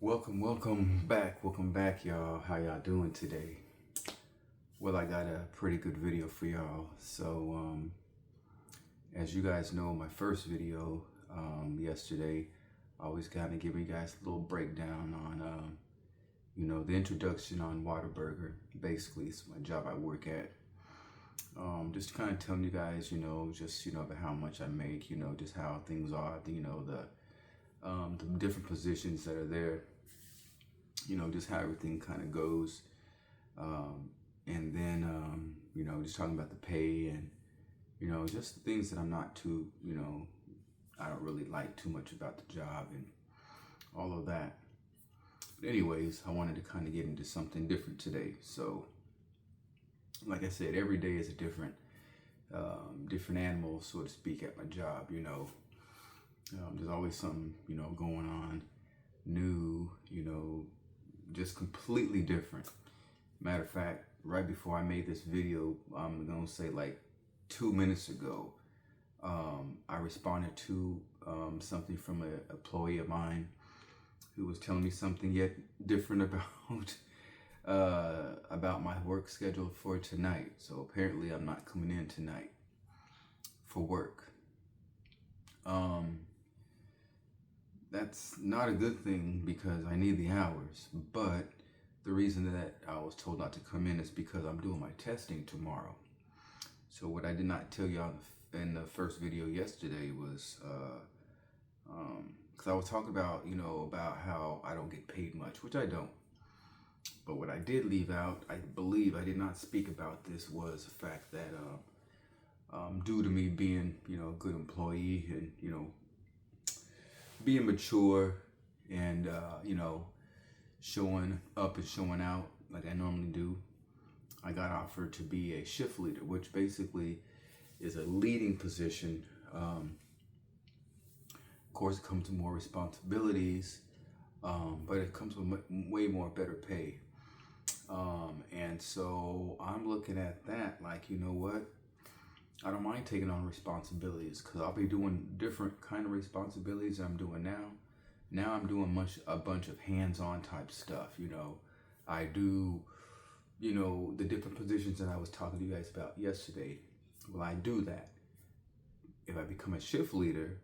Welcome back, y'all. How y'all doing today? Well, I got a pretty good video for y'all. So, as you guys know, my first video yesterday, I always kind of give you guys a little breakdown on, the introduction on Whataburger. Basically, it's my job I work at. Just kind of telling you guys, about how much I make, just how things are, the different positions that are there. Just how everything kind of goes. And then, just talking about the pay and, just things that I'm not too, I don't really like too much about the job and all of that. But anyways, I wanted to kind of get into something different today. So, like I said, every day is a different animal, so to speak, at my job, There's always something, going on new, just completely different. Matter of fact, right before I made this video, I'm gonna say like 2 minutes ago, I responded to something from an employee of mine who was telling me something yet different about my work schedule for tonight. So apparently I'm not coming in tonight for work. That's not a good thing because I need the hours, but the reason that I was told not to come in is because I'm doing my testing tomorrow. So what I did not tell y'all in the first video yesterday was, because I was talking about, about how I don't get paid much, which I don't. But what I did leave out, I believe I did not speak about this, was the fact that due to me being, a good employee and, being mature and, showing up and showing out like I normally do, I got offered to be a shift leader, which basically is a leading position. Of course, it comes with more responsibilities, but it comes with way more better pay. And so I'm looking at that like, you know what? I don't mind taking on responsibilities because I'll be doing different kind of responsibilities I'm doing now. Now I'm doing a bunch of hands-on type stuff, I do, the different positions that I was talking to you guys about yesterday. Well, I do that. If I become a shift leader,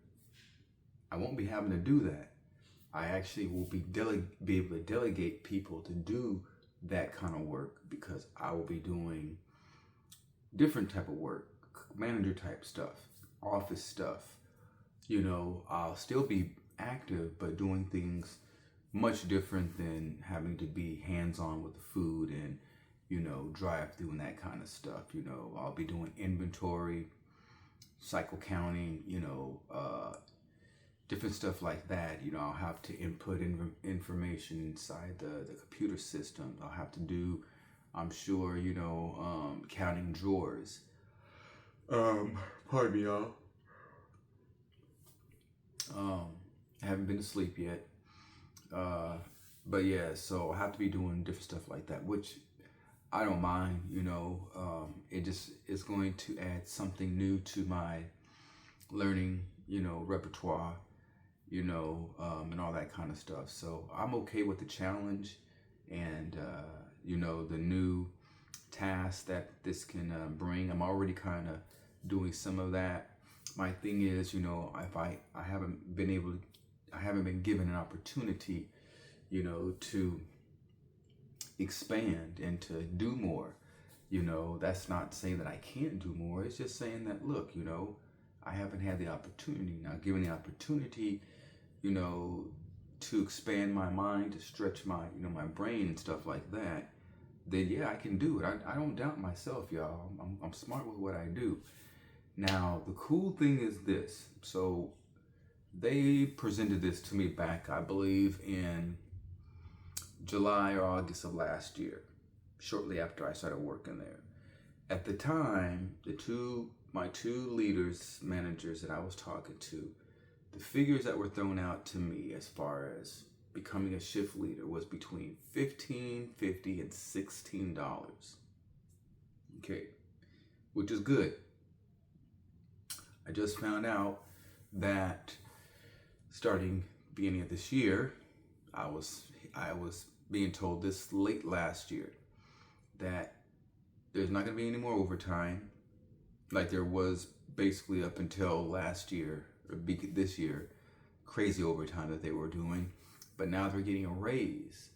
I won't be having to do that. I actually will be able to delegate people to do that kind of work because I will be doing different type of work, manager type stuff, office stuff. I'll still be active, but doing things much different than having to be hands-on with the food and, drive through and that kind of stuff. I'll be doing inventory, cycle counting, different stuff like that. I'll have to input information inside the computer system. I'll have to do, I'm sure, counting drawers. Pardon me, y'all. I haven't been to sleep yet. But yeah, so I have to be doing different stuff like that, which I don't mind, it just is going to add something new to my learning, repertoire, and all that kind of stuff. So I'm okay with the challenge and, the new tasks that this can bring. I'm already kind of doing some of that. My thing is, if I haven't been given an opportunity, to expand and to do more. That's not saying that I can't do more. It's just saying that, look, I haven't had the opportunity. Now, given the opportunity, to expand my mind, to stretch my, my brain and stuff like that, then yeah, I can do it. I don't doubt myself, y'all. I'm smart with what I do. Now, the cool thing is this. So they presented this to me back, I believe, in July or August of last year, shortly after I started working there. At the time, my two leaders, managers that I was talking to, the figures that were thrown out to me as far as becoming a shift leader was between $15, $50, and $16. Okay, which is good. I just found out that starting beginning of this year, I was being told this late last year that there's not going to be any more overtime, like there was basically up until last year or this year, crazy overtime that they were doing, but now they're getting a raise.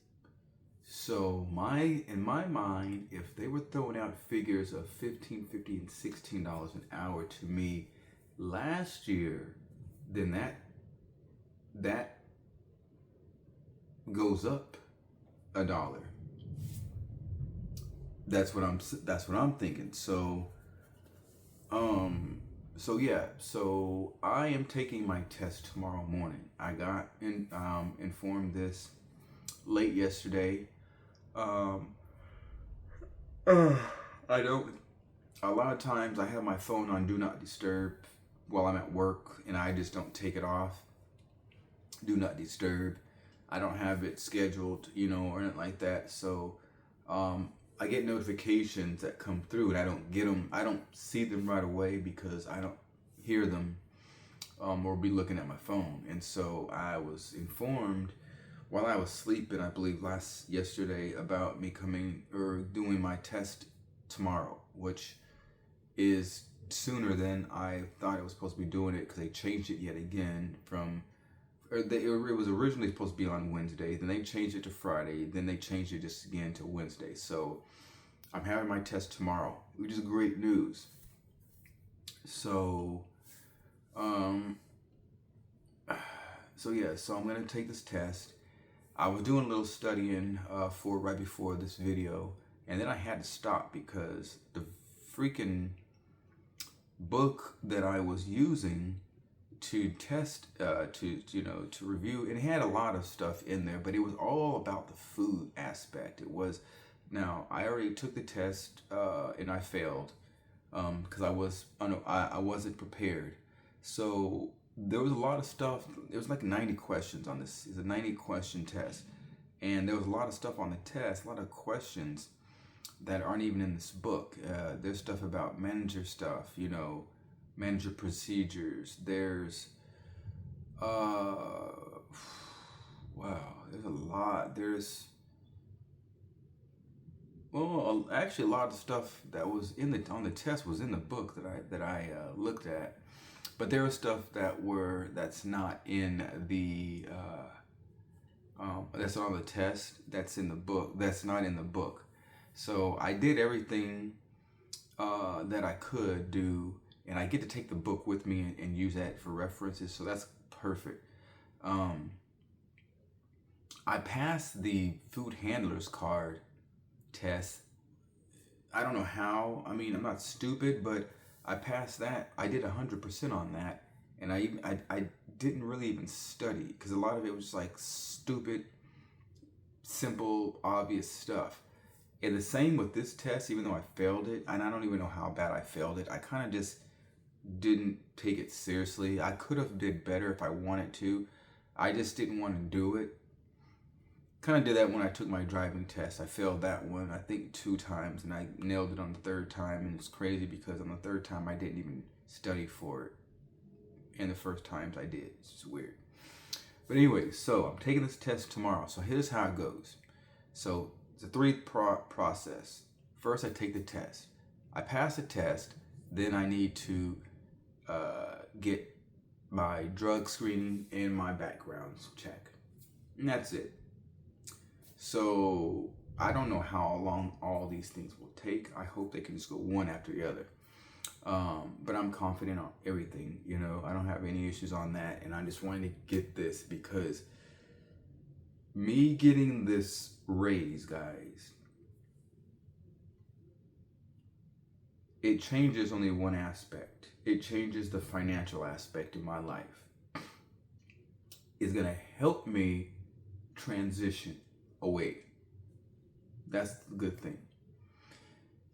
So in my mind, if they were throwing out figures of $15, $50, and $16 an hour to me last year, then that goes up $1. That's what I'm thinking. So yeah, so I am taking my test tomorrow morning. I got informed this late yesterday. I don't. A lot of times I have my phone on Do Not Disturb while I'm at work, and I just don't take it off. Do Not Disturb. I don't have it scheduled, or anything like that. So I get notifications that come through, and I don't get them. I don't see them right away because I don't hear them or be looking at my phone. And so I was informed while I was sleeping, I believe yesterday, about me coming or doing my test tomorrow, which is sooner than I thought I was supposed to be doing it, because they changed it yet again it was originally supposed to be on Wednesday, then they changed it to Friday, then they changed it just again to Wednesday. So I'm having my test tomorrow, which is great news. So so I'm gonna take this test. I was doing a little studying right before this video, and then I had to stop because the freaking book that I was using to test, to review, it had a lot of stuff in there, but it was all about the food aspect. Now I already took the test and I failed because I wasn't prepared. So there was a lot of stuff. There was like 90 questions on this. It's a 90 question test, and there was a lot of stuff on the test, a lot of questions that aren't even in this book. There's stuff about manager stuff, manager procedures. There's wow, there's a lot. Actually, a lot of the stuff that was on the test was in the book that I looked at, but there was stuff that's not in the that's on the test. That's in the book. That's not in the book. So I did everything that I could do, and I get to take the book with me and use that for references. So that's perfect. I passed the food handler's card test. I don't know how. I mean, I'm not stupid, but I passed that. I did 100% on that, and I didn't really even study because a lot of it was just like stupid, simple, obvious stuff. And the same with this test, even though I failed it, and I don't even know how bad I failed it. I kind of just didn't take it seriously. I could have did better if I wanted to. I just didn't want to do it. Kind of did that when I took my driving test. I failed that one, I think 2 times, and I nailed it on the 3rd time. And it's crazy because on the 3rd time I didn't even study for it, and the first times I did. It's just weird. But anyway, so I'm taking this test tomorrow. So here's how it goes. So it's a 3-part process. First, I take the test. I pass the test. Then I need to get my drug screening and my background check. And that's it. So I don't know how long all these things will take. I hope they can just go one after the other. But I'm confident on everything. I don't have any issues on that. And I just wanted to get this because me getting this raise, guys, it changes only one aspect. It changes the financial aspect in my life. It's going to help me transition away. That's the good thing.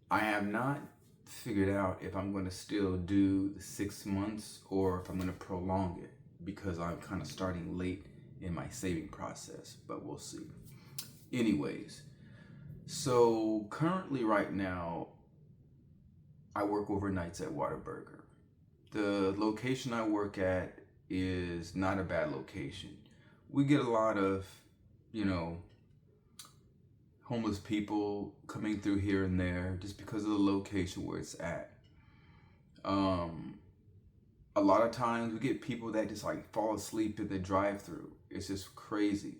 I have not figured out if I'm going to still do the 6 months or if I'm going to prolong it, because I'm kind of starting late in my saving process, but we'll see. Anyways, so currently right now, I work overnights at Whataburger. The location I work at is not a bad location. We get a lot of you know, homeless people coming through here and there just because of the location where it's at. A lot of times we get people that just like fall asleep in the drive-through. It's just crazy.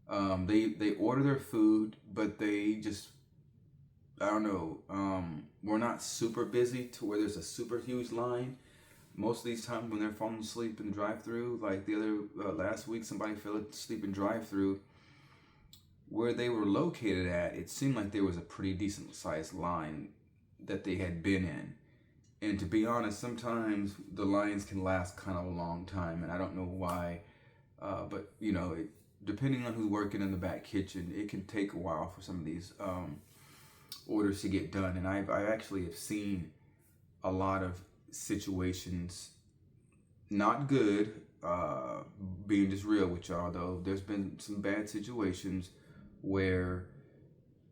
They order their food, but they just, I don't know. We're not super busy to where there's a super huge line. Most of these times when they're falling asleep in the drive-through, like the other last week, somebody fell asleep in drive-through. Where they were located at, it seemed like there was a pretty decent sized line that they had been in. And to be honest, sometimes the lines can last kind of a long time, and I don't know why. But you know, depending on who's working in the back kitchen, it can take a while for some of these orders to get done. And I actually have seen a lot of situations not good. Being just real with y'all, though, there's been some bad situations where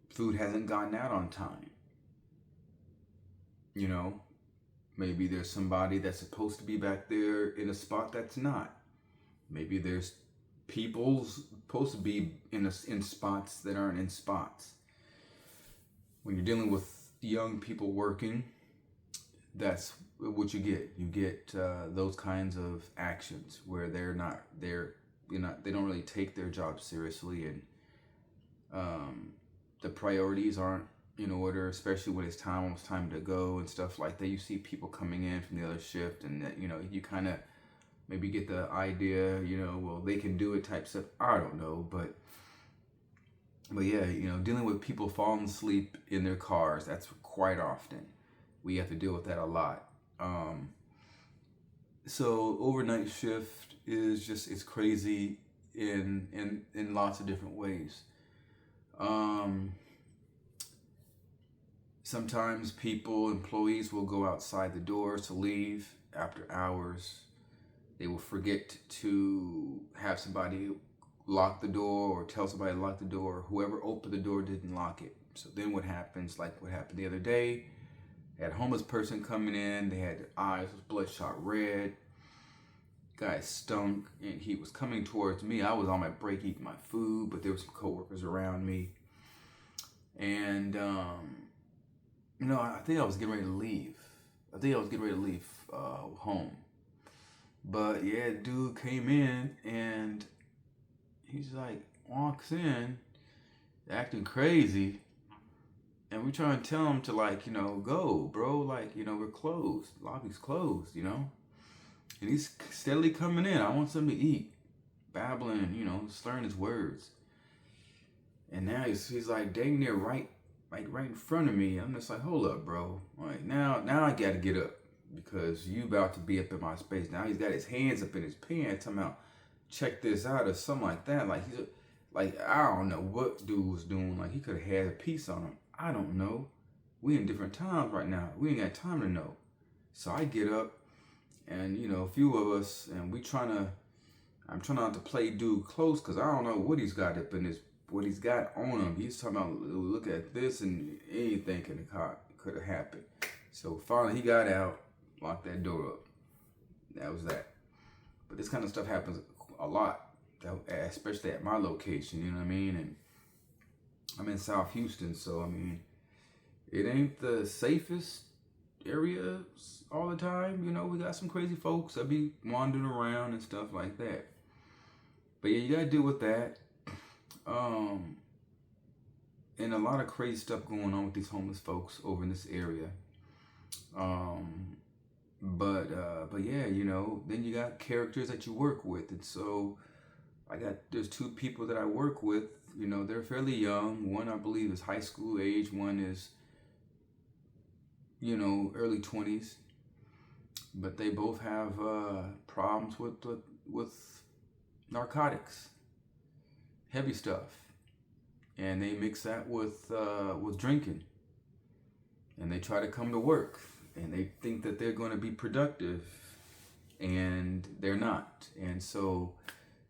food hasn't gotten out on time. You know, maybe there's somebody that's supposed to be back there in a spot that's not. Maybe there's people supposed to be in spots that aren't in spots. When you're dealing with young people working, that's what you get. You get those kinds of actions where they don't really take their job seriously, and the priorities aren't in order, especially when it's almost time to go and stuff like that. You see people coming in from the other shift, and that, you know, you kind of maybe get the idea, you know, well, they can do it type stuff. I don't know, but yeah, you know, dealing with people falling asleep in their cars, that's quite often. We have to deal with that a lot. So overnight shift is just, it's crazy in lots of different ways. Sometimes employees will go outside the doors to leave after hours. They will forget to have somebody lock the door or tell somebody to lock the door. Whoever opened the door didn't lock it. So then what happens, like what happened the other day, they had a homeless person coming in. They had their eyes was bloodshot red. Guy stunk, and he was coming towards me. I was on my break eating my food, but there were some coworkers around me. And, you know, I think I was getting ready to leave. Home. But yeah, dude came in, and he's like, walks in, acting crazy. And we try and tell him to, like, you know, go, bro. Like, you know, we're closed. Lobby's closed, you know. And he's steadily coming in. I want something to eat. Babbling, you know, slurring his words. And now he's like dang near right in front of me. I'm just like, hold up, bro. Like, now I gotta get up because you about to be up in my space. Now he's got his hands up in his pants. I'm out, check this out or something like that. Like, he's like, I don't know what dude was doing. Like, he could have had a piece on him. I don't know. We in different times right now. We ain't got time to know. So I get up, and you know, a few of us, and I'm trying not to play dude close because I don't know what he's got what he's got on him. He's talking about, look at this, and anything could have happened. So finally he got out, locked that door up. That was that. But this kind of stuff happens a lot, especially at my location, you know what I mean? And I'm in South Houston, so I mean, it ain't the safest areas all the time. You know, we got some crazy folks that be wandering around and stuff like that. But yeah, you gotta deal with that. And a lot of crazy stuff going on with these homeless folks over in this area. But yeah, you know, then you got characters that you work with. And so there's two people that I work with, you know, they're fairly young. One, I believe, is high school age. One is, you know, early 20s. But they both have problems with narcotics, heavy stuff. And they mix that with drinking. And they try to come to work. And they think that they're going to be productive. And they're not. And so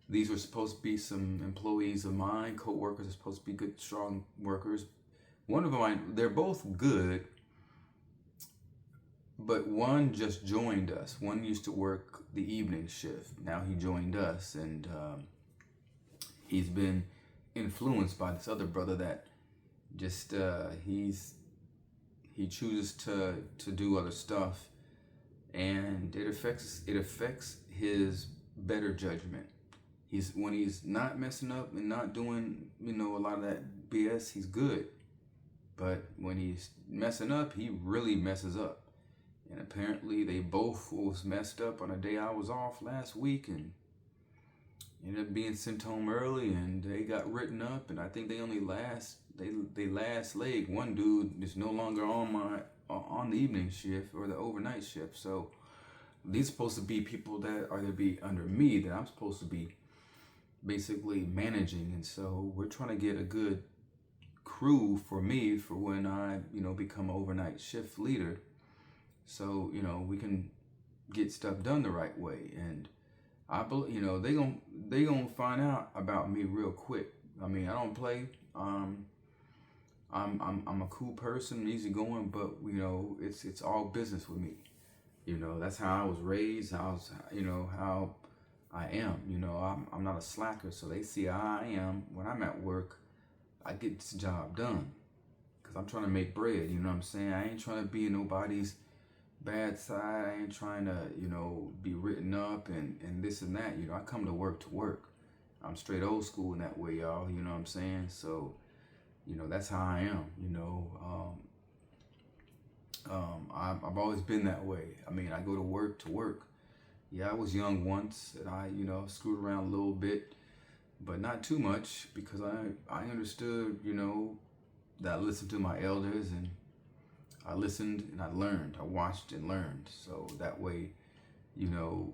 these are supposed to be some employees of mine, co-workers are supposed to be good, strong workers. One of them, they're both good, but one just joined us. One used to work the evening shift. Now he joined us, and he's been influenced by this other brother that just he chooses to do other stuff, and it affects his better judgment. When he's not messing up and not doing, you know, a lot of that BS, he's good. But when he's messing up, he really messes up. And apparently they both was messed up on a day I was off last week, and ended up being sent home early, and they got written up, and I think they only last leg. One dude is no longer on the evening shift or the overnight shift. So these are supposed to be people that are to be under me, that I'm supposed to be basically managing. And so we're trying to get a good crew for me for when I, you know, become an overnight shift leader, so, you know, we can get stuff done the right way. And I believe, you know, they gonna find out about me real quick. I mean, I don't play. I'm a cool person, easygoing, but you know, it's all business with me. You know, that's how I was raised. You know, how I am. You know, I'm not a slacker, so they see how I am when I'm at work. I get this job done because I'm trying to make bread. You know what I'm saying? I ain't trying to be in nobody's bad side. I ain't trying to, you know, be written up and this and that. You know, I come to work. I'm straight old school in that way, y'all. You know what I'm saying? So, you know, that's how I am. You know, I've always been that way. I mean, I go to work. Yeah, I was young once, and I, you know, screwed around a little bit, but not too much, because I understood, you know, that I listened to my elders, and I listened and I learned. I watched and learned. So that way, you know,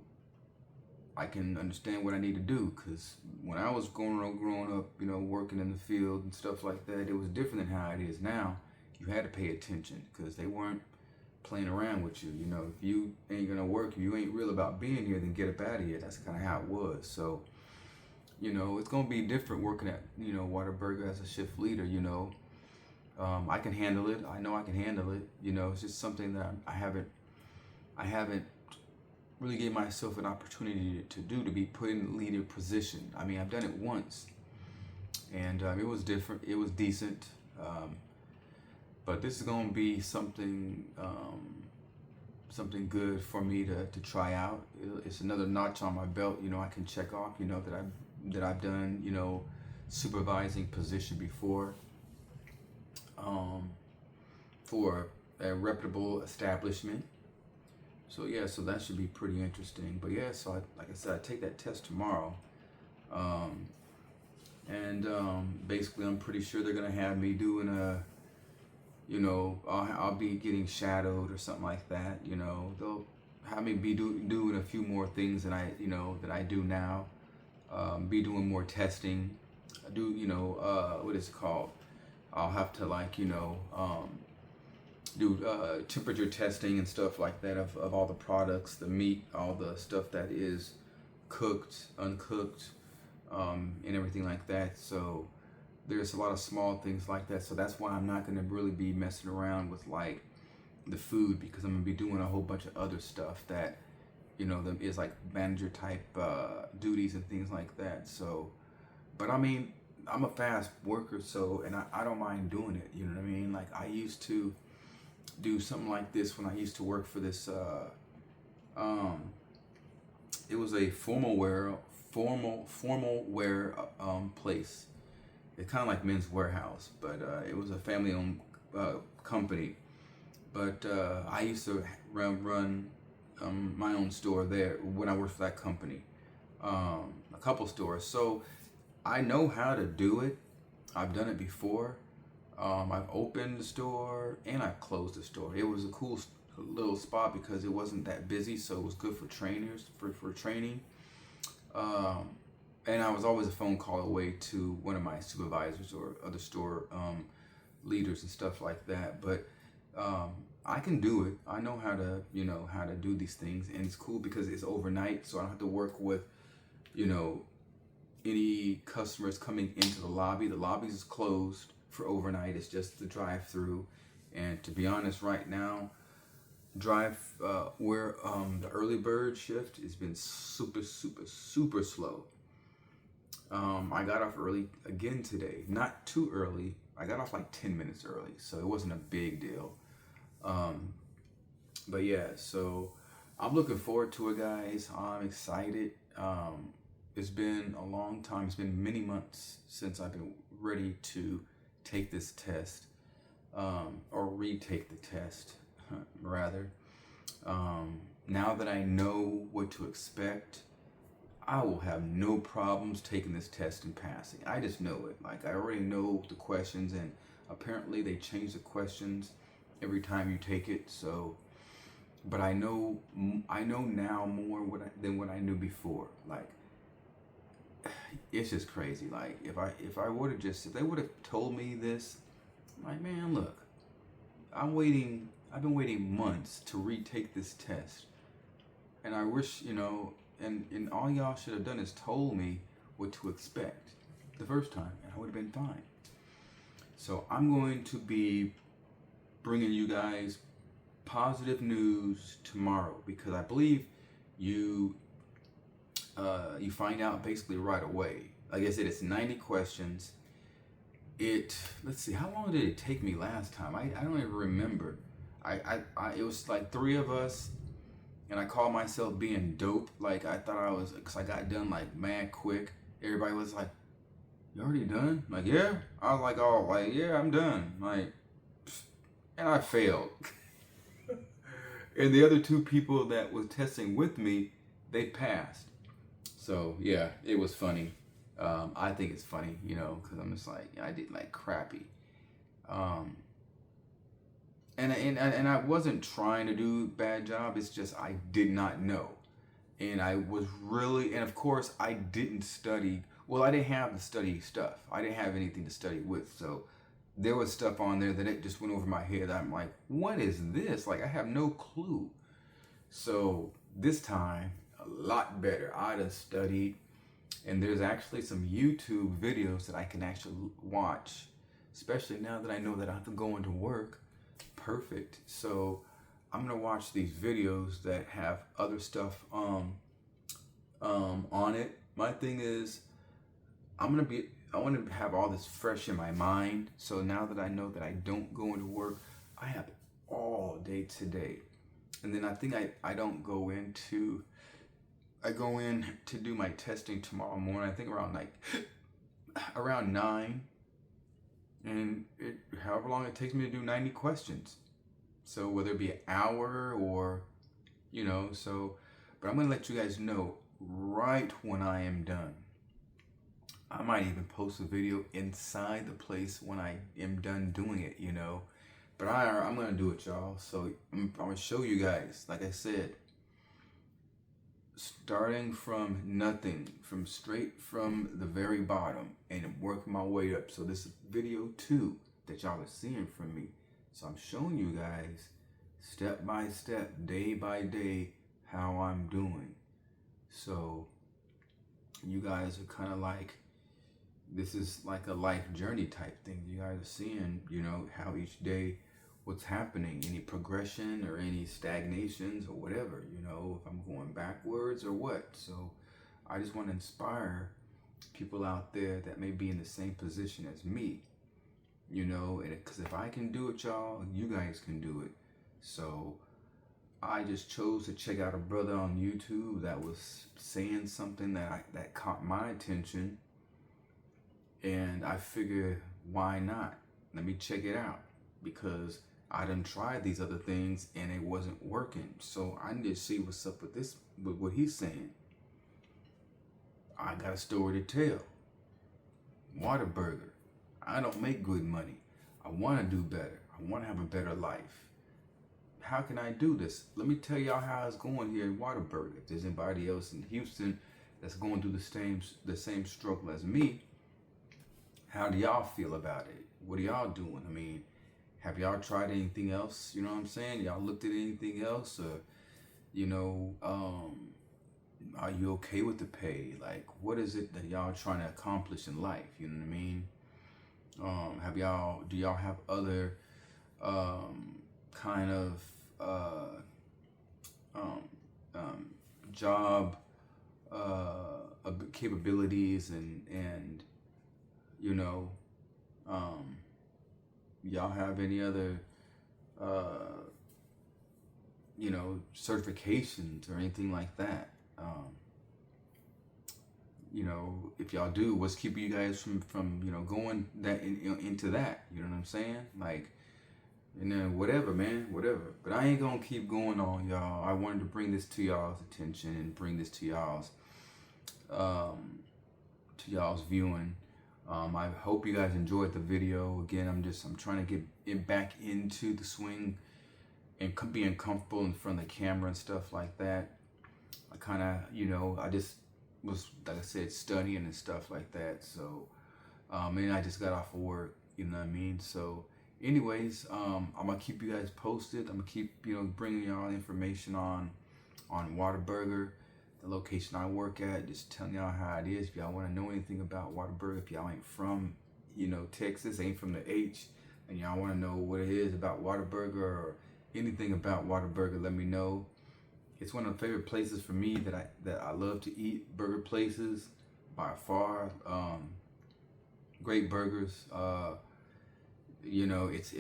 I can understand what I need to do. Because when I was growing up, you know, working in the field and stuff like that, it was different than how it is now. You had to pay attention because they weren't playing around with you. You know, if you ain't gonna work, if you ain't real about being here, then get up out of here. That's kind of how it was. So, you know, it's gonna be different working at, you know, Whataburger as a shift leader. You know, I can handle it. I know I can handle it. You know, it's just something that I haven't really gave myself an opportunity to do, to be put in the leader position. I mean, I've done it once, and it was different. It was decent, but this is going to be something good for me to try out. It's another notch on my belt. You know, I can check off. You know, that I've done, you know, supervising position before, for a reputable establishment. So yeah, so that should be pretty interesting. But yeah, so like I said, I take that test tomorrow, and basically I'm pretty sure they're gonna have me doing a, you know, I'll be getting shadowed or something like that. You know, they'll have me be doing a few more things that I do now. Be doing more testing. You know, what is it called? I'll have to, like, you know, do temperature testing and stuff like that of all the products, the meat, all the stuff that is cooked, uncooked, and everything like that. So there's a lot of small things like that. So that's why I'm not going to really be messing around with, like, the food, because I'm going to be doing a whole bunch of other stuff that, you know, is like manager type duties and things like that. So, but I mean, I'm a fast worker, so, and I don't mind doing it. You know what I mean? Like, I used to do something like this when I used to work for this, it was a formal wear place. It's kind of like Men's Warehouse, but it was a family-owned company. But I used to run my own store there when I worked for that company, a couple stores. So I know how to do it. I've done it before. I've opened the store and I've closed the store. It was a cool little spot because it wasn't that busy, so it was good for trainers, for training. And I was always a phone call away to one of my supervisors or other store leaders and stuff like that. But I can do it. I know how to, you know, how to do these things, and it's cool because it's overnight, so I don't have to work with, you know, any customers coming into the lobby. The lobby is closed for overnight. It's just the drive-through. And to be honest, right now, where the early bird shift has been super slow. I got off early again today. Not too early. I got off like 10 minutes early, so it wasn't a big deal. Um, but yeah, so I'm looking forward to it, guys. I'm excited. It's been a long time. It's been many months since I've been ready to take this test, or retake the test, rather. Now that I know what to expect, I will have no problems taking this test and passing. I just know it. Like, I already know the questions, and apparently they change the questions every time you take it. So, but I know now more than what I knew before. Like, it's just crazy. Like, if they would have told me this, I'm like, man, look, I've been waiting months to retake this test. And I wish, and all y'all should have done is told me what to expect the first time, and I would have been fine. So I'm going to be bringing you guys positive news tomorrow, because I believe you find out basically right away. Like I said, it's 90 questions. Let's see, how long did it take me last time? I don't even remember. It was like 3 of us, and I called myself being dope. Like, I thought I was, because I got done like mad quick. Everybody was like, "You already done?" Like, yeah. I was like, "Oh, like, yeah, I'm done." Like, and I failed. And the other 2 people that was testing with me, they passed. So yeah, it was funny. I think it's funny, because I'm just like, I did like crappy. And I wasn't trying to do a bad job. It's just I did not know. And I was really, and of course I didn't study. Well, I didn't have the study stuff. I didn't have anything to study with. So there was stuff on there that it just went over my head. I'm like, what is this? Like, I have no clue. So this time, a lot better. I done studied, and there's actually some YouTube videos that I can actually watch, especially now that I know that I have to go into work. Perfect. So I'm gonna watch these videos that have other stuff on it. My thing is, I want to have all this fresh in my mind. So now that I know that I don't go into work, I have all day today. And then I think I go in to do my testing tomorrow morning. I think around 9. And however long it takes me to do 90 questions. So whether it be an hour or, but I'm going to let you guys know right when I am done. I might even post a video inside the place when I am done doing it, But I'm going to do it, y'all. So I'm going to show you guys, like I said, starting from nothing, straight from the very bottom, and working my way up. So this is video 2 that y'all are seeing from me. So I'm showing you guys step by step, day by day, how I'm doing. So you guys are kind of like, this is like a life journey type thing. You guys are seeing, how each day, what's happening, any progression or any stagnations or whatever, if I'm going backwards or what. So I just want to inspire people out there that may be in the same position as me, and because if I can do it, y'all, you guys can do it. So I just chose to check out a brother on YouTube that was saying something that caught my attention, and I figured, why not? Let me check it out, because I done tried these other things and it wasn't working. So I need to see what's up with what he's saying. I got a story to tell. Whataburger. I don't make good money. I want to do better. I want to have a better life. How can I do this? Let me tell y'all how it's going here in Whataburger. If there's anybody else in Houston that's going through the same struggle as me, how do y'all feel about it? What are y'all doing? I mean, have y'all tried anything else? You know what I'm saying? Y'all looked at anything else? Or, are you okay with the pay? Like, what is it that y'all trying to accomplish in life? You know what I mean? Do y'all have other kind of job capabilities and you know, y'all have any other you know, certifications or anything like that. You know, if y'all do, what's keeping you guys from you know, going that into that? You know what I'm saying? Like, and then whatever, man, whatever. But I ain't gonna keep going on, y'all. I wanted to bring this to y'all's attention and bring this to y'all's viewing. I hope you guys enjoyed the video. Again, I'm trying to get it back into the swing and being comfortable in front of the camera and stuff like that. I kind of, you know, I just was, like I said, studying and stuff like that. So, and I just got off of work, you know what I mean? So anyways, I'm gonna keep you guys posted. I'm gonna keep, you know, bringing y'all information on Whataburger, the location I work at, just telling y'all how it is. If y'all want to know anything about Whataburger, if y'all ain't from, you know, Texas, ain't from the H, and y'all want to know what it is about Whataburger or anything about Whataburger, let me know. It's one of the favorite places for me that I love to eat. Burger places by far. Great burgers. You know, it's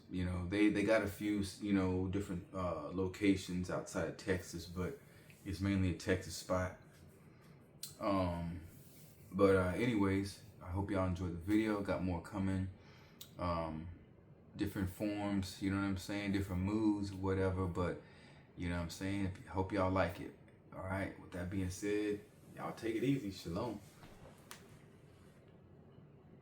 you know, they got a few, you know, different locations outside of Texas, but it's mainly a Texas spot. Anyways, I hope y'all enjoyed the video. Got more coming. Different forms, you know what I'm saying? Different moves, whatever, but you know what I'm saying? Hope y'all like it. All right, with that being said, y'all take it easy. Shalom.